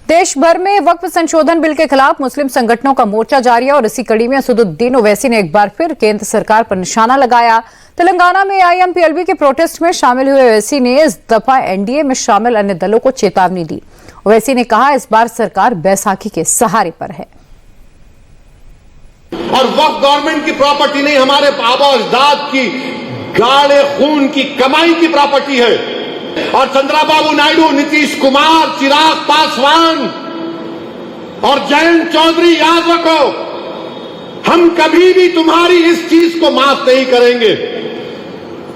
देश भर में वक्फ संशोधन बिल के खिलाफ मुस्लिम संगठनों का मोर्चा जारी है और इसी कड़ी में असदुद्दीन ओवैसी ने एक बार फिर केंद्र सरकार पर निशाना लगाया। तेलंगाना में आईएमपीएलबी के प्रोटेस्ट में शामिल हुए ओवैसी ने इस दफा एनडीए में शामिल अन्य दलों को चेतावनी दी। ओवैसी ने कहा, इस बार सरकार बैसाखी के सहारे पर है और वक्फ गवर्नमेंट की प्रॉपर्टी नहीं, हमारे आबा अजदाद की गाढ़े खून की कमाई की प्रॉपर्टी है। और चंद्रबाबू नायडू, नीतीश कुमार, चिराग पासवान और जयंत चौधरी, याद रखो, हम कभी भी तुम्हारी इस चीज को माफ नहीं करेंगे।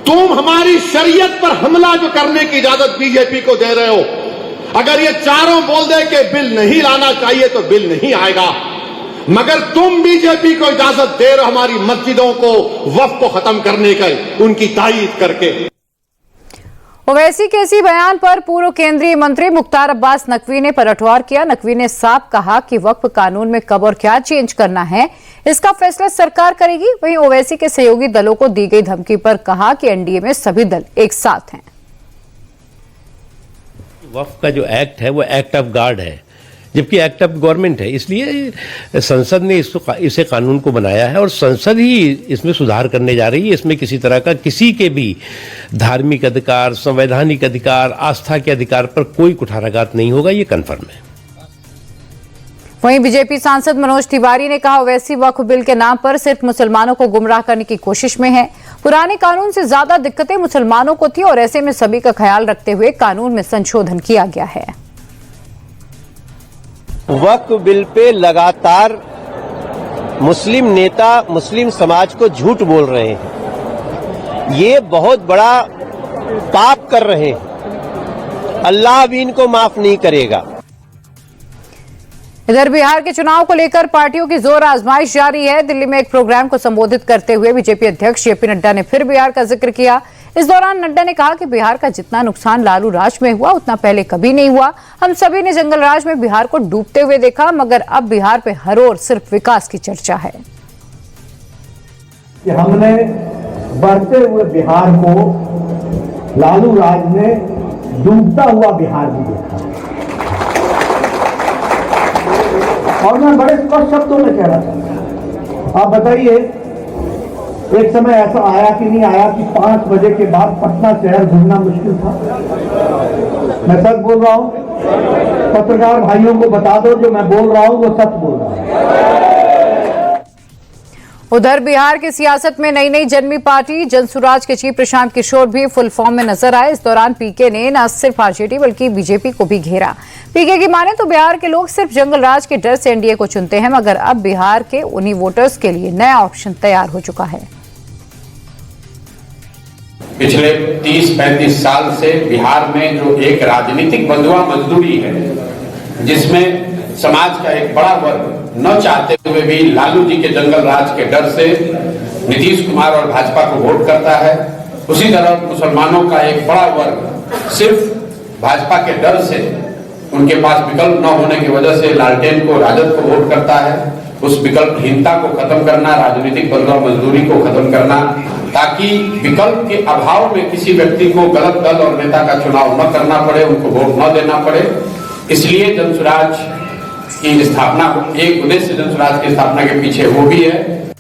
तुम हमारी शरीयत पर हमला जो करने की इजाजत बीजेपी को दे रहे हो, अगर ये चारों बोल दे कि बिल नहीं लाना चाहिए तो बिल नहीं आएगा, मगर तुम बीजेपी को इजाजत दे रहे हो हमारी मस्जिदों को, वक्फ को खत्म करने का, उनकी तायीद करके। ओवैसी के इसी बयान पर पूर्व केंद्रीय मंत्री मुख्तार अब्बास नकवी ने पलटवार किया। नकवी ने साफ कहा कि वक्फ कानून में कब और क्या चेंज करना है, इसका फैसला सरकार करेगी। वहीं ओवैसी के सहयोगी दलों को दी गई धमकी पर कहा कि एनडीए में सभी दल एक साथ हैं। वक्फ का जो एक्ट है वो एक्ट ऑफ गॉड है, जबकि एक्ट ऑफ गवर्नमेंट है। इसलिए संसद ने इसे कानून को बनाया है और संसद ही इसमें सुधार करने जा रही है। इसमें किसी तरह का किसी के भी धार्मिक अधिकार, संवैधानिक अधिकार, आस्था के अधिकार पर कोई कुठाराघात नहीं होगा, ये कन्फर्म है। वहीं बीजेपी सांसद मनोज तिवारी ने कहा, ओवैसी वक्फ बिल के नाम पर सिर्फ मुसलमानों को गुमराह करने की कोशिश में है। पुराने कानून से ज्यादा दिक्कतें मुसलमानों को थी और ऐसे में सभी का ख्याल रखते हुए कानून में संशोधन किया गया है। वक्फ बिल पे लगातार मुस्लिम नेता मुस्लिम समाज को झूठ बोल रहे हैं, ये बहुत बड़ा पाप कर रहे हैं। अल्लाह भी इनको माफ नहीं करेगा। इधर बिहार के चुनाव को लेकर पार्टियों की जोर आजमाइश जारी है। दिल्ली में एक प्रोग्राम को संबोधित करते हुए बीजेपी अध्यक्ष जेपी नड्डा ने फिर बिहार का जिक्र किया। इस दौरान नड्डा ने कहा कि बिहार का जितना नुकसान लालू राज में हुआ उतना पहले कभी नहीं हुआ। हम सभी ने जंगल राज में बिहार को डूबते हुए देखा, मगर अब बिहार पे हर ओर सिर्फ विकास की चर्चा है। कि हमने बढ़ते हुए बिहार को लालू राज में डूबता हुआ बिहार भी देखा और मैं बड़े स्पष्ट शब्दों में कह रहा था। आप बताइए, एक समय ऐसा आया कि नहीं आया कि 5 बजे के बाद पटना शहर घूमना मुश्किल था? मैं सच बोल रहा हूं, पत्रकार भाइयों को बता दो, जो मैं बोल रहा हूं वो सच बोल रहा हूं। उधर बिहार की सियासत में नई नई जन्मी पार्टी जनसुराज के चीफ प्रशांत किशोर भी फुल फॉर्म में नजर आए। इस दौरान पीके ने न सिर्फ आरजेडी बल्कि बीजेपी को भी घेरा। पीके की माने तो बिहार के लोग सिर्फ जंगल राज के डर से एनडीए को चुनते हैं, मगर अब बिहार के उन्हीं वोटर्स के लिए नया ऑप्शन तैयार हो चुका है। पिछले 30-35 साल से बिहार में जो एक राजनीतिक बंधुआ मजदूरी है, जिसमें समाज का एक बड़ा वर्ग न चाहते हुए भी लालू जी के जंगल राज के डर से नीतीश कुमार और भाजपा को वोट करता है, उसी तरह मुसलमानों का एक बड़ा वर्ग सिर्फ भाजपा के डर से, उनके पास विकल्प न होने की वजह से लालटेन को, राजद को वोट करता है। उस विकल्पहीनता को खत्म करना, राजनीतिक बंधुआ मजदूरी को खत्म करना, ताकि विकल्प के अभाव में किसी व्यक्ति को गलत दल और नेता का चुनाव न करना पड़े, उनको वोट न देना पड़े। इसलिए जनसुराज की स्थापना, एक उद्देश्य जनसुराज की स्थापना के पीछे वो भी है